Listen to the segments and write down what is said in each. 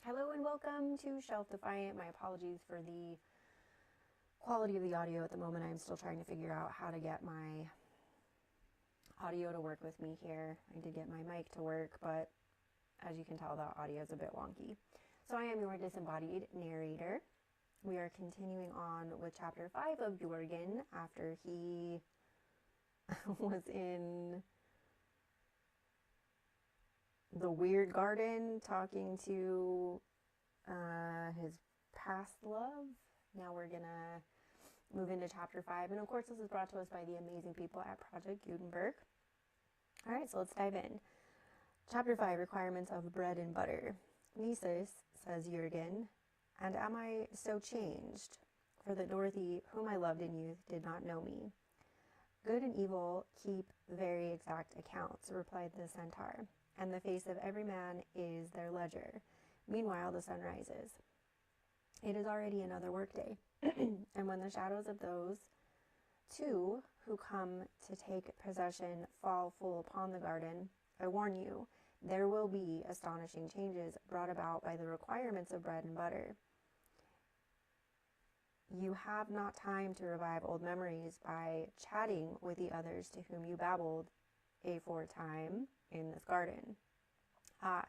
Hello and welcome to Shelf Defiant. My apologies for the quality of the audio at the moment. I'm still trying to figure out how to get my audio to work with me here. I did get my mic to work, but as you can tell, the audio is a bit wonky. So I am your disembodied narrator. We are continuing on with chapter 5 of Jurgen after he was in the weird garden talking to his past love. Now we're gonna move into chapter 5, and of course this is brought to us by the amazing people at Project Gutenberg. All right, so let's dive in. Chapter 5, requirements of bread and butter. Nieces, says Jurgen, and am I so changed? For that Dorothy, whom I loved in youth, did not know me. Good and evil keep very exact accounts, replied the centaur, and the face of every man is their ledger. Meanwhile, the sun rises. It is already another workday, and when the shadows of those two who come to take possession fall full upon the garden, I warn you, there will be astonishing changes brought about by the requirements of bread and butter. You have not time to revive old memories by chatting with the others to whom you babbled aforetime in this garden. Ah,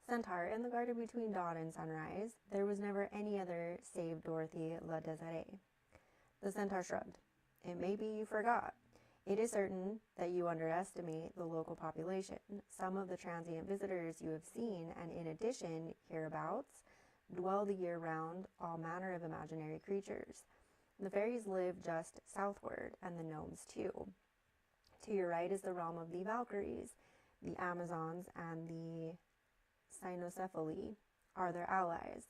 centaur, in the garden between dawn and sunrise, there was never any other save Dorothy la Désirée. The centaur shrugged. It may be you forgot. It is certain that you underestimate the local population. Some of the transient visitors you have seen, and in addition, hereabouts, dwell the year round all manner of imaginary creatures. The fairies live just southward, and the gnomes too. To your right is the realm of the Valkyries. The Amazons and the Cynocephali are their allies.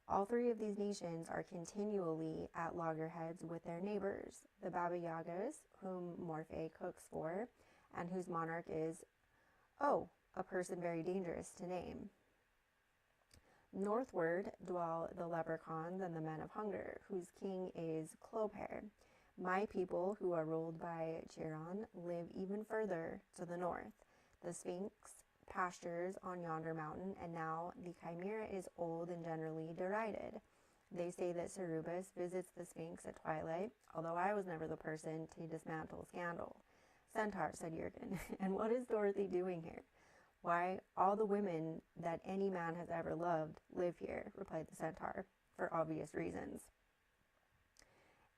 All three of these nations are continually at loggerheads with their neighbors, the Baba Yagas, whom Morphe cooks for, and whose monarch is, a person very dangerous to name. Northward dwell the leprechauns and the men of hunger, whose king is Clopare. My people, who are ruled by Chiron, live even further to the north. The Sphinx pastures on yonder mountain, and now the chimera is old and generally derided. They say that Cerberus visits the Sphinx at twilight, although I was never the person to dismantle scandal. Centaur, said Jurgen, and what is Dorothy doing here? Why, all the women that any man has ever loved live here, replied the centaur, for obvious reasons.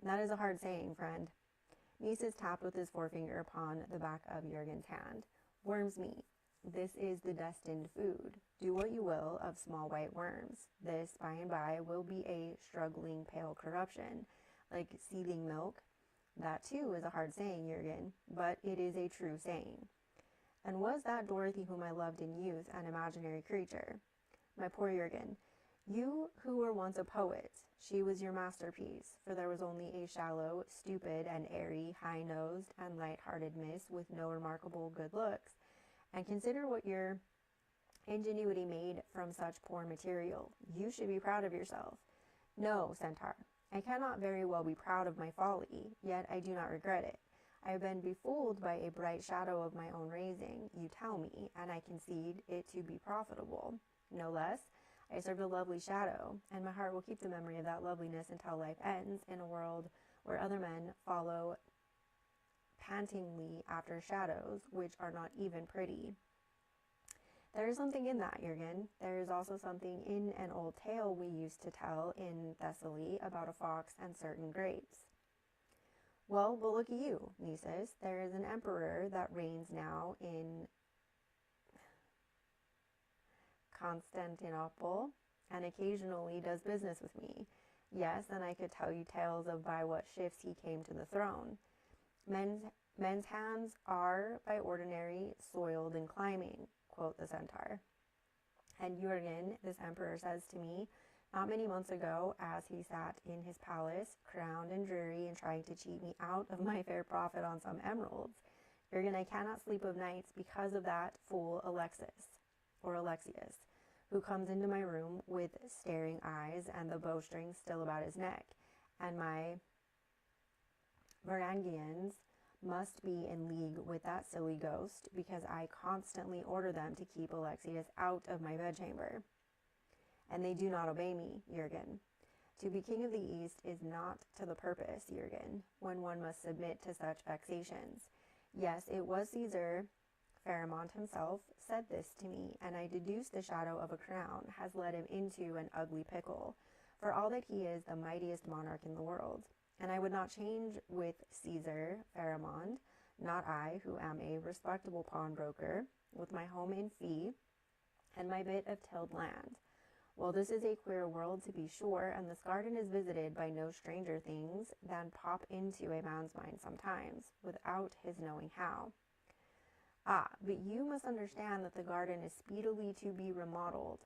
That is a hard saying, friend. Nieces tapped with his forefinger upon the back of Jurgen's hand. Worm's meat. This is the destined food. Do what you will of small white worms. This, by and by, will be a struggling pale corruption, like seething milk. That, too, is a hard saying, Jurgen, but it is a true saying. And was that Dorothy whom I loved in youth an imaginary creature? My poor Jurgen, you who were once a poet, she was your masterpiece, for there was only a shallow, stupid, and airy, high-nosed, and light-hearted miss with no remarkable good looks. And consider what your ingenuity made from such poor material. You should be proud of yourself. No, centaur, I cannot very well be proud of my folly, yet I do not regret it. I have been befooled by a bright shadow of my own raising, you tell me, and I concede it to be profitable. No less, I served a lovely shadow, and my heart will keep the memory of that loveliness until life ends in a world where other men follow pantingly after shadows, which are not even pretty. There is something in that, Jurgen. There is also something in an old tale we used to tell in Thessaly about a fox and certain grapes. Well, but look at you, nieces. There is an emperor that reigns now in Constantinople and occasionally does business with me. Yes, and I could tell you tales of by what shifts he came to the throne. Men's hands are, by ordinary, soiled in climbing, quote the centaur. And Jurgen, this emperor, says to me, not many months ago, as he sat in his palace, crowned and dreary, and trying to cheat me out of my fair profit on some emeralds, Jurgen, I cannot sleep of nights because of that fool Alexius, who comes into my room with staring eyes and the bowstring still about his neck, and my Varangians must be in league with that silly ghost, because I constantly order them to keep Alexius out of my bedchamber. and they do not obey me, Jurgen. To be king of the East is not to the purpose, Jurgen, when one must submit to such vexations. Yes, it was Caesar, Pharamond himself, said this to me, and I deduce the shadow of a crown has led him into an ugly pickle, for all that he is the mightiest monarch in the world. And I would not change with Caesar, Pharamond, not I, who am a respectable pawnbroker, with my home in fee, and my bit of tilled land. Well, this is a queer world, to be sure, and this garden is visited by no stranger things than pop into a man's mind sometimes, without his knowing how. Ah, but you must understand that the garden is speedily to be remodeled.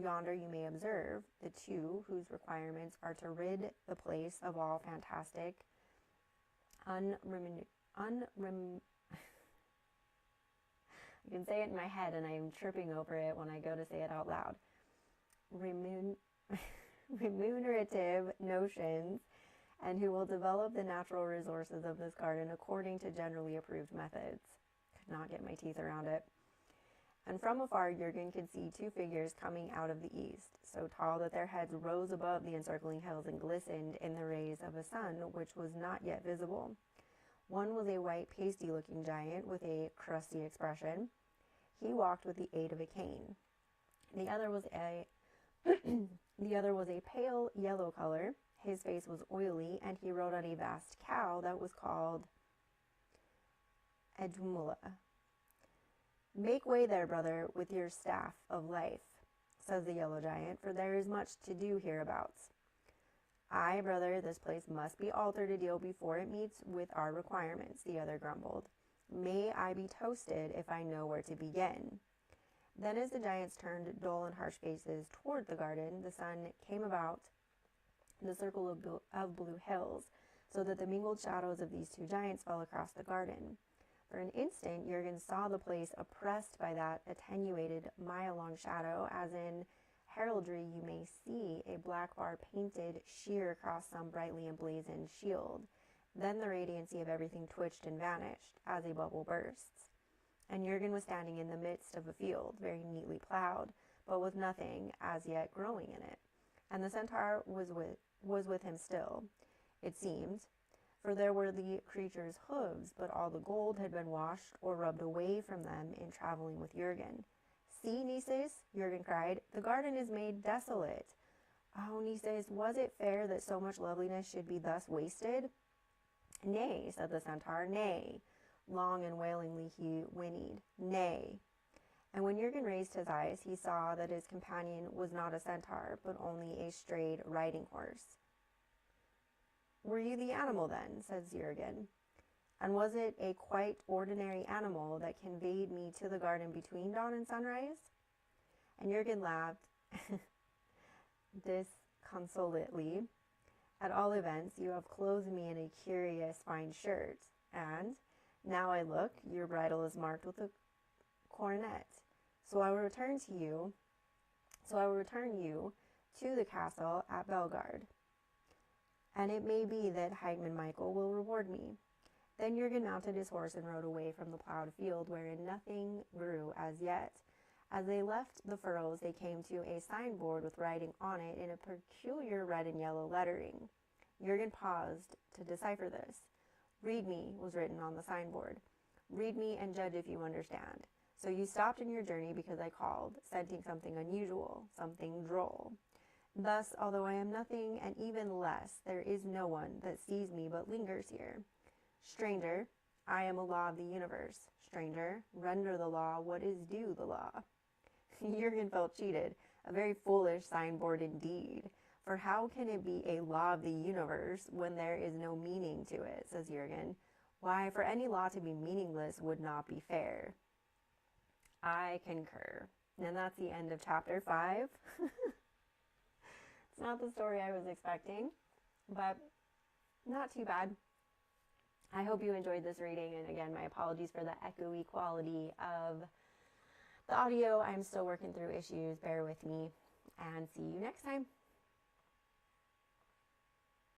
Yonder you may observe the two whose requirements are to rid the place of all fantastic, I can say it in my head and I'm tripping over it when I go to say it out loud. Remunerative notions, and who will develop the natural resources of this garden according to generally approved methods. Could not get my teeth around it. And from afar, Jurgen could see two figures coming out of the east, so tall that their heads rose above the encircling hills and glistened in the rays of a sun which was not yet visible. One was a white, pasty-looking giant with a crusty expression. He walked with the aid of a cane. The other was a pale yellow color. His face was oily, and he rode on a vast cow that was called Edmula. Make way there, brother, with your staff of life, says the yellow giant, for there is much to do hereabouts. Aye, brother, this place must be altered a deal before it meets with our requirements, the other grumbled. May I be toasted if I know where to begin. Then as the giants turned dull and harsh faces toward the garden, the sun came about the circle of blue hills, so that the mingled shadows of these two giants fell across the garden. For an instant, Jurgen saw the place oppressed by that attenuated mile-long shadow, as in heraldry you may see a black bar painted sheer across some brightly emblazoned shield. Then the radiancy of everything twitched and vanished, as a bubble bursts. And Jurgen was standing in the midst of a field, very neatly plowed, but with nothing as yet growing in it. And the centaur was with him still, it seemed, for there were the creature's hooves, but all the gold had been washed or rubbed away from them in traveling with Jurgen. See, Nisus, Jurgen cried, the garden is made desolate. Oh, Nisus, was it fair that so much loveliness should be thus wasted? Nay, said the centaur, nay. Long and wailingly he whinnied, nay. And when Jurgen raised his eyes, he saw that his companion was not a centaur, but only a strayed riding horse. Were you the animal then, says Jurgen, and was it a quite ordinary animal that conveyed me to the garden between dawn and sunrise? And Jurgen laughed disconsolately. At all events, you have clothed me in a curious fine shirt, and now I look, your bridle is marked with a coronet. So I will return you to the castle at Belgard. And it may be that Heigman Michael will reward me. Then Jurgen mounted his horse and rode away from the plowed field, wherein nothing grew as yet. As they left the furrows, they came to a signboard with writing on it in a peculiar red and yellow lettering. Jurgen paused to decipher this. Read me, was written on the signboard. Read me and judge if you understand. So you stopped in your journey because I called, scenting something unusual, something droll. Thus, although I am nothing and even less, there is no one that sees me but lingers here. Stranger, I am a law of the universe. Stranger, render the law what is due the law. Jurgen felt cheated, a very foolish signboard indeed. For how can it be a law of the universe when there is no meaning to it, says Jurgen. Why, for any law to be meaningless would not be fair. I concur. And that's the end of chapter 5. It's not the story I was expecting, but not too bad. I hope you enjoyed this reading, and again, my apologies for the echoey quality of the audio. I'm still working through issues. Bear with me, and see you next time.